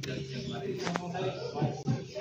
Assalamualaikum warahmatullahi wabarakatuh.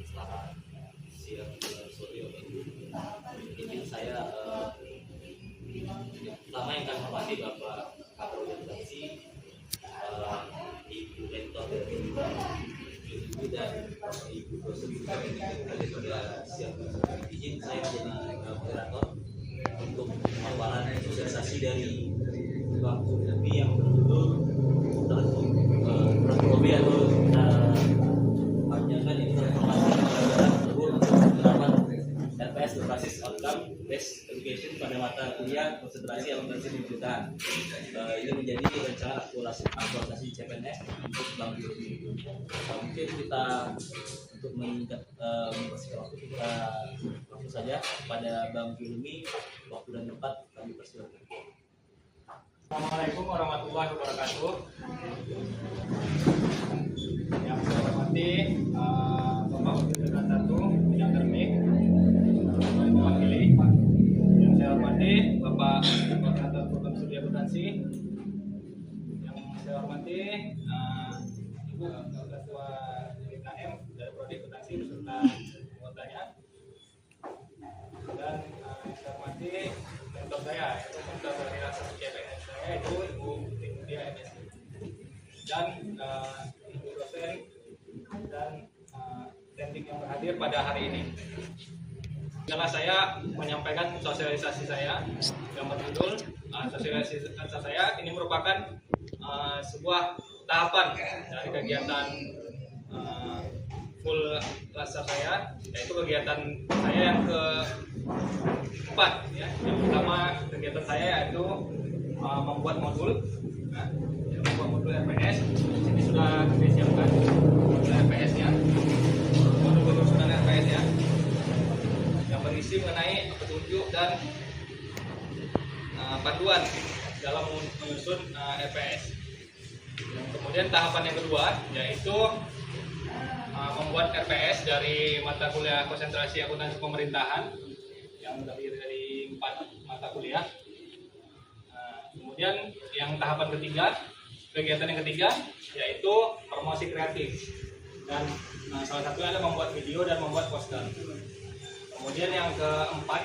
Selamat siang dan sore. Izin saya pertama yang kami hormati Bapak Kapolri Organisasi, Ibu Rektor dari Ibu dan Ibu Dosen pada siang. Izin saya menjadi moderator untuk pemaparan sosialisasi dari Bang Zulmi yang berjudul Transformasi atau panjangkan itu transformasi pembelajaran untuk penerapan RPS berbasis outcome based education pada mata kuliah konsentrasi akuntansi dan pemerintahan. Ini menjadi rencana aktualisasi CPNS untuk Bang Zulmi. Mungkin kita untuk meningkat mempersingkat waktu, kita langsung saja pada Bang Zulmi, waktu dan tempat kami persilakan. Assalamualaikum warahmatullahi wabarakatuh. Yang saya hormati Bapak Wakil Dekan 1 Bidang Termik mewakili. Yang saya hormati Bapak Koordinator Program Studi Akuntansi. Yang saya hormati Ibu Ketua DKM dari Prodi Akuntansi beserta anggotanya. Dan yang saya hormati mentor saya, yaitu mentor dari rasa CPNS saya, itu Ibu Mutia MSI, dan Ibu dosen dan tendik yang berhadir pada hari ini. Setelah saya menyampaikan sosialisasi saya yang berjudul sosialisasi saya, ini merupakan sebuah tahapan dari kegiatan full laser saya, yaitu kegiatan saya yang keempat ya. Yang pertama kegiatan saya yaitu membuat modul, membuat modul RPS. Ini sudah disiapkan modul RPS-nya, modul penyusunan RPS-nya, yang berisi mengenai petunjuk dan panduan dalam menyusun RPS. Kemudian tahapan yang kedua yaitu membuat RPS dari mata kuliah konsentrasi akuntansi pemerintahan yang terdiri dari 4 mata kuliah. Kemudian yang tahapan ketiga, kegiatan yang ketiga yaitu promosi kreatif, dan salah satunya adalah membuat video dan membuat poster. Kemudian yang keempat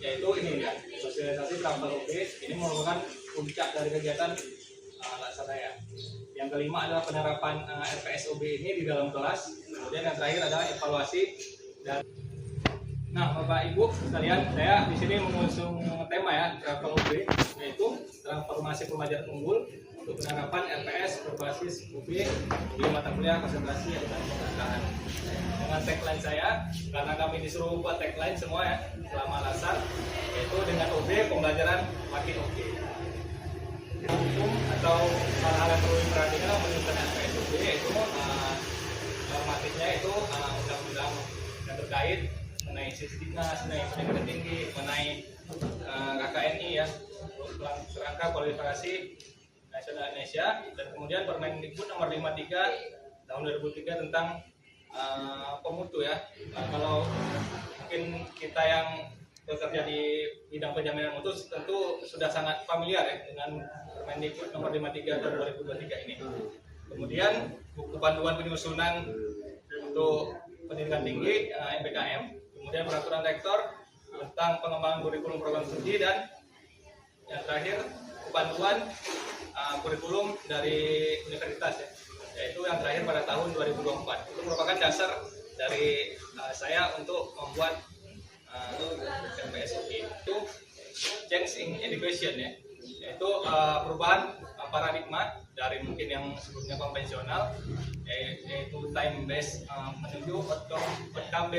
yaitu ini ya, sosialisasi transfer OB. Ini merupakan puncak dari kegiatan laksana saya. Yang kelima adalah penerapan RPS OB ini di dalam kelas. Kemudian yang terakhir adalah evaluasi. Dan nah, Bapak Ibu sekalian, saya di sini mengusung tema ya, transfer OB, yaitu transformasi pembelajaran unggul untuk penerapan RPS berbasis OB di mata kuliah konsentrasi dan pemerintahan. Dengan tagline saya, karena kami disuruh buat tagline semua ya selama lasar, yaitu dengan OB pembelajaran makin OB. Hukum atau hal-hal yang perlu diperhatikan menyusun RPS OB yaitu normatifnya itu undang-undang yang terkait mengenai Sisdiknas, mengenai pendidikan tinggi, mengenai KKNI ya, kerangka kualifikasi nasional Indonesia, dan kemudian Permendikbud nomor 53 tahun 2003 tentang pemutu ya. Kalau mungkin kita yang bekerja di bidang penjaminan mutu tentu sudah sangat familiar ya dengan Permendikbud nomor 53 tahun 2023 ini. Kemudian buku panduan penyusunan untuk pendidikan tinggi MPKM, kemudian peraturan rektor tentang pengembangan kurikulum program studi, dan yang terakhir panduan kurikulum dari universitas ya, yaitu yang terakhir pada tahun 2024. Itu merupakan dasar dari saya untuk membuat RPSOB. Itu change in education ya, yaitu perubahan paradigma dari mungkin yang sebelumnya konvensional, yaitu time based menuju outcome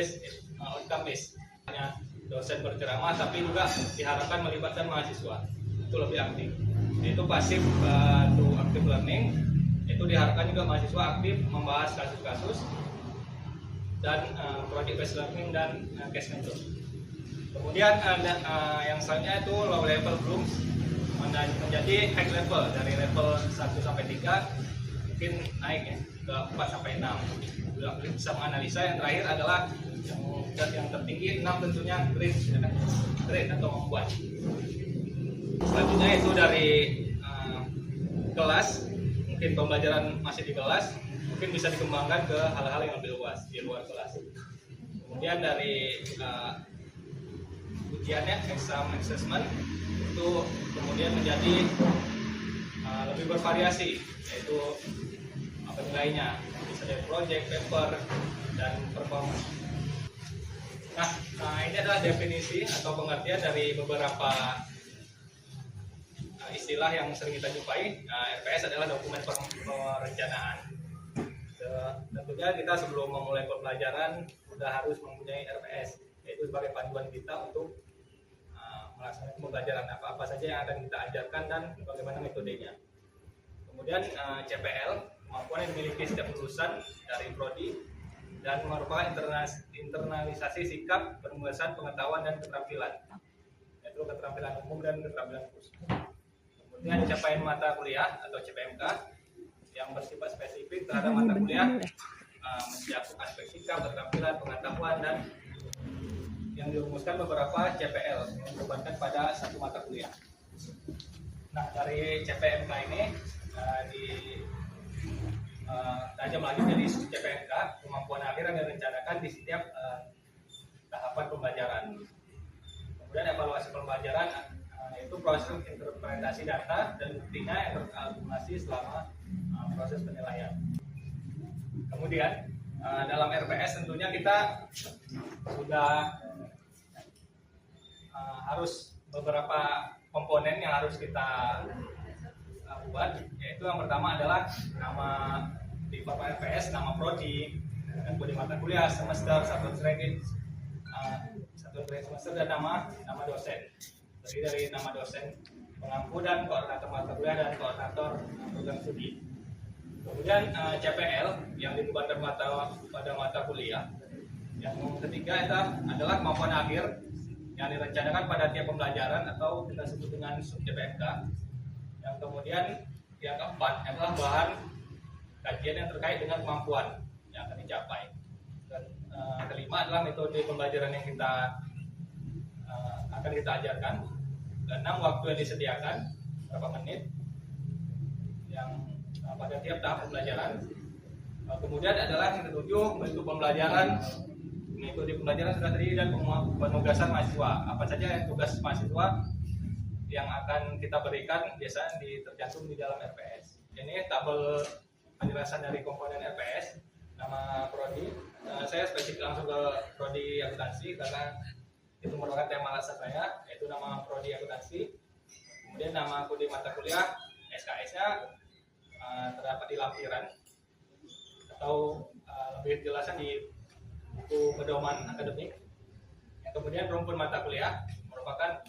based. Hanya dosen berceramah, tapi juga diharapkan melibatkan mahasiswa itu lebih aktif. Itu pasif to active learning, itu diharapkan juga mahasiswa aktif membahas kasus-kasus dan project based learning dan case method. Kemudian yang selanjutnya itu low level groups menjadi high level, dari level 1 sampai 3 mungkin naik ya ke 4 sampai 6. Juga bisa menganalisa. Yang terakhir adalah yang tertinggi 6 tentunya grade atau membuat. Selanjutnya itu dari kelas, mungkin pembelajaran masih di kelas, mungkin bisa dikembangkan ke hal-hal yang lebih luas di luar kelas. Kemudian dari ujiannya, exam assessment itu kemudian menjadi lebih bervariasi, yaitu apa nilainya, bisa dari project, paper, dan performance. Nah, ini adalah definisi atau pengertian dari beberapa istilah yang sering kita jumpai. RPS adalah dokumen perencanaan. Tentunya kita sebelum memulai pembelajaran sudah harus mempunyai RPS, yaitu sebagai panduan kita untuk melaksanakan pembelajaran apa saja yang akan kita ajarkan dan bagaimana metodenya. Kemudian CPL, kemampuan yang dimiliki setiap lulusan dari prodi dan merupakan internalisasi sikap, penugasan, pengetahuan, dan keterampilan, yaitu keterampilan umum dan keterampilan khusus. Kemudian capaian mata kuliah atau CPMK yang bersifat spesifik terhadap mata kuliah, mencakup aspek sikap, keterampilan, pengetahuan, dan yang dirumuskan beberapa CPL yang dibebankan pada satu mata kuliah. Nah, dari CPMK ini tajam lagi jadi CPMK, kemampuan akhir yang direncanakan di setiap tahapan pembelajaran. Kemudian evaluasi pembelajaran itu proses interpretasi data dan buktinya yang terakumulasi selama proses penilaian. Kemudian dalam RPS tentunya kita sudah harus beberapa komponen yang harus kita buat, yaitu yang pertama adalah nama di format RPS, nama prodi, dan kode mata kuliah, semester, satuan kredit semester, dan nama dosen. Terdiri dari nama dosen pengampu dan koordinator mata kuliah dan koordinator program studi. Kemudian CPL yang dibebankan pada mata kuliah. Yang ketiga adalah kemampuan akhir yang direncanakan pada tiap pembelajaran atau kita sebut dengan sub CPMK. Yang kemudian yang keempat adalah bahan kajian yang terkait dengan kemampuan yang akan dicapai. Dan kelima adalah metode pembelajaran yang akan kita ajarkan. Keenam, waktu yang disediakan berapa menit yang pada tiap tahap pembelajaran. Kemudian adalah yang ketujuh, bentuk pembelajaran. Metode pembelajaran sudah terdiri dan penugasan mahasiswa. Apa saja tugas mahasiswa yang akan kita berikan biasanya tercantum di dalam RPS. Ini tabel penjelasan dari komponen RPS. Nama prodi, saya spesifik langsung ke prodi akuntansi karena itu merupakan tema alasan saya, yaitu nama prodi akuntansi. Kemudian nama kode mata kuliah, SKS-nya terdapat di lampiran atau lebih jelasnya di buku pedoman akademik. Yang kemudian rumpun mata kuliah merupakan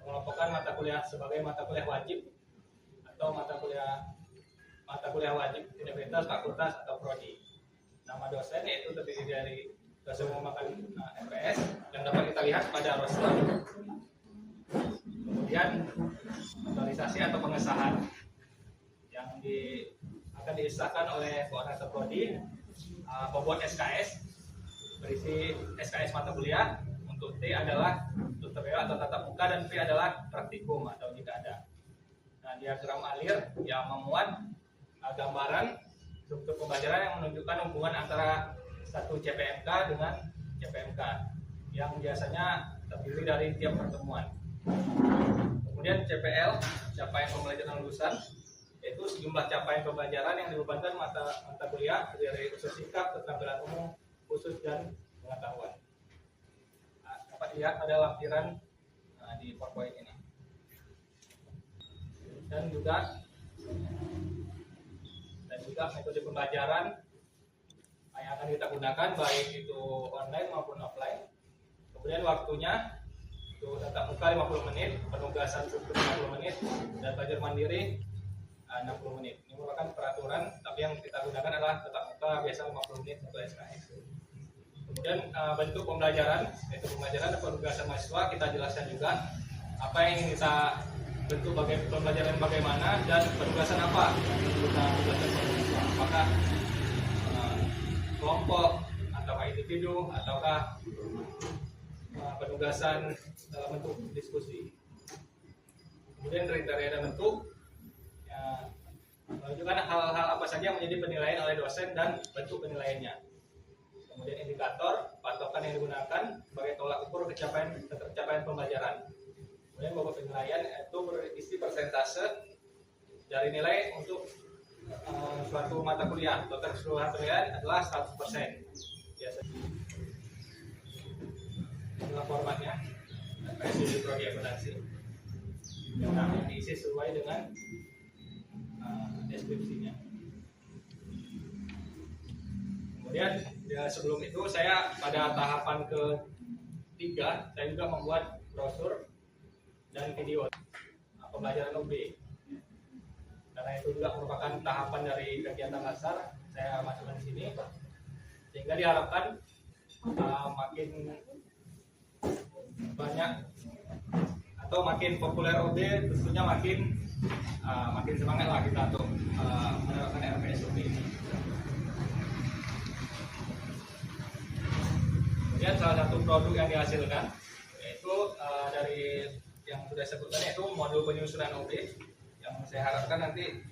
pengelompokan mata kuliah sebagai mata kuliah wajib atau mata kuliah wajib universitas, fakultas, atau prodi. Nama dosen yaitu terdiri dari dosen memakan RPS yang dapat kita lihat pada roster. Kemudian aktualisasi atau pengesahan yang akan disahkan oleh koordinator prodi, pembuat SKS berisi SKS mata kuliah. Untuk T adalah tutorial atau tatap muka dan P adalah praktikum atau jika ada. Nah, diagram alir yang memuat gambaran struktur pembelajaran yang menunjukkan hubungan antara satu CPMK dengan CPMK yang biasanya terdiri dari tiap pertemuan. Kemudian CPL, capaian pembelajaran lulusan, yaitu sejumlah capaian pembelajaran yang dibebankan mata kuliah dari khusus sikap, keterampilan umum, khusus, dan pengetahuan. Dapat dilihat pada lampiran di PowerPoint ini. Dan juga metode pembelajaran yang akan kita gunakan baik itu online maupun offline. Kemudian waktunya itu tatap muka 50 menit, penugasan struktur 50 menit, dan belajar mandiri 60 menit. Ini merupakan peraturan, tapi yang kita gunakan adalah tatap muka biasa 50 menit untuk SKS. Kemudian bentuk pembelajaran, yaitu pembelajaran dan penugasan mahasiswa, kita jelaskan juga apa yang ingin kita bentuk pembelajaran bagaimana dan penugasan apa yang kita tugaskan mahasiswa. apakah kelompok ataukah individu ataukah penugasan dalam bentuk diskusi. Kemudian kriteria dan bentuk ya, menunjukkan hal-hal apa saja yang menjadi penilaian oleh dosen dan bentuk penilaiannya. Kemudian indikator patokan yang digunakan sebagai tolak ukur capaian pembelajaran. Kemudian bobot penilaian itu berisi persentase dari nilai untuk suatu mata kuliah. Total keseluruhan penilaian adalah 100%. Biasanya inilah formatnya, PSDB prodi akuntansi yang diisi sesuai dengan deskripsinya. Kemudian ya, sebelum itu saya pada tahapan ketiga saya juga membuat brosur dan video pembelajaran OB. Karena itu juga merupakan tahapan dari kegiatan dasar, saya masukkan di sini sehingga diharapkan makin banyak atau makin populer OB, tentunya makin semangat lah kita untuk menerapkan RPSOB ini. Kemudian salah satu produk yang dihasilkan yaitu dari yang sudah sebutkan yaitu modul penyusunan OB yang saya harapkan nanti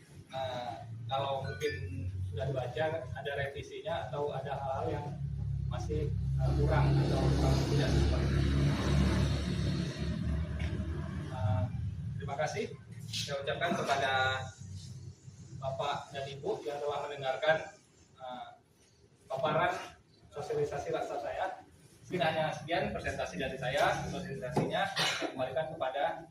kalau mungkin sudah dibaca ada revisinya atau ada hal-hal yang masih kurang atau kurang tidak sesuai. Terima kasih saya ucapkan kepada Bapak dan Ibu yang telah mendengarkan paparan sosialisasi laksa saya. Mungkin hanya sekian presentasi dari saya. Sosialisasinya kembalikan kepada